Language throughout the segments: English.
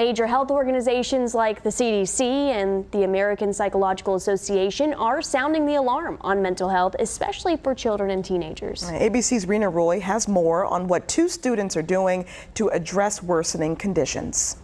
Major health organizations like the CDC and the American Psychological Association are sounding the alarm on mental health, especially for children and teenagers. ABC's Reena Roy has more on what 2 students are doing to address worsening conditions.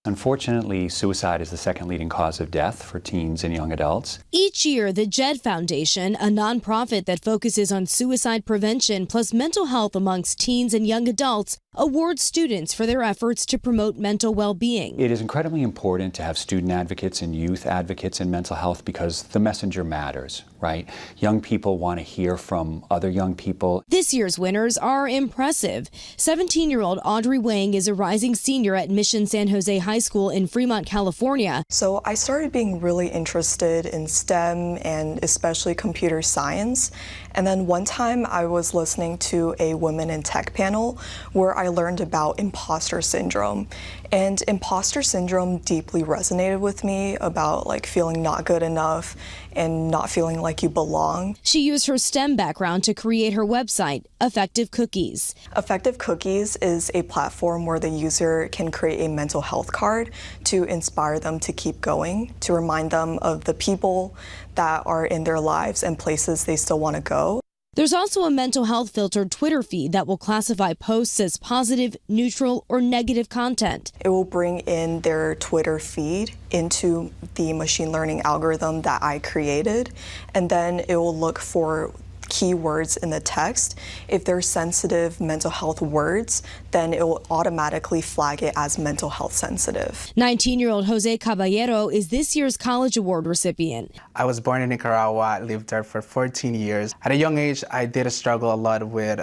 Unfortunately, suicide is the second leading cause of death for teens and young adults. Each year, the JED Foundation, a nonprofit that focuses on suicide prevention plus mental health amongst teens and young adults, awards students for their efforts to promote mental well-being. It is incredibly important to have student advocates and youth advocates in mental health because the messenger matters, right? Young people want to hear from other young people. This year's winners are impressive. 17-year-old Audrey Wang is a rising senior at Mission San Jose High School in Fremont, California. So I started being really interested in STEM and especially computer science. And then one time I was listening to a Women in Tech panel where I learned about imposter syndrome. And imposter syndrome deeply resonated with me about feeling not good enough and not feeling like you belong. She used her STEM background to create her website, Effective Cookies. Effective Cookies is a platform where the user can create a mental health card to inspire them to keep going, to remind them of the people that are in their lives and places they still want to go. There's also a mental health filtered Twitter feed that will classify posts as positive, neutral, or negative content. It will bring in their Twitter feed into the machine learning algorithm that I created, and then it will look for keywords in the text. If they're sensitive mental health words, then it will automatically flag it as mental health sensitive. 19-year-old Jose Caballero is this year's college award recipient. I was born in Nicaragua, lived there for 14 years. At a young age, I did struggle a lot with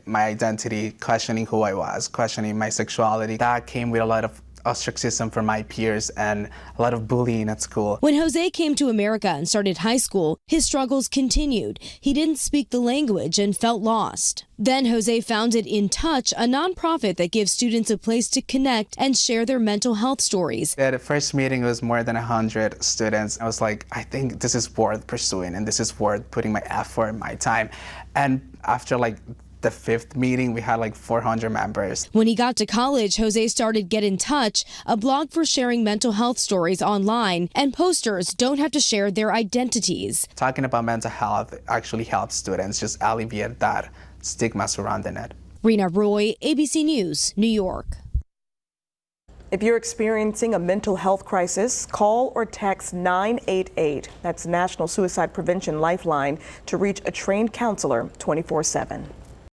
my identity, questioning who I was, questioning my sexuality. That came with a lot of ostracism from my peers and a lot of bullying at school. When Jose came to America and started high school, his struggles continued. He didn't speak the language and felt lost. Then Jose founded In Touch, a nonprofit that gives students a place to connect and share their mental health stories. At the first meeting, it was more than 100 students. I was like, I think this is worth pursuing and this is worth putting my effort, my time. And after the 5th meeting, we had 400 members. When he got to college, Jose started Get In Touch, a blog for sharing mental health stories online, and posters don't have to share their identities. Talking about mental health actually helps students just alleviate that stigma surrounding it. Reena Roy, ABC News, New York. If you're experiencing a mental health crisis, call or text 988. That's National Suicide Prevention Lifeline to reach a trained counselor 24/7.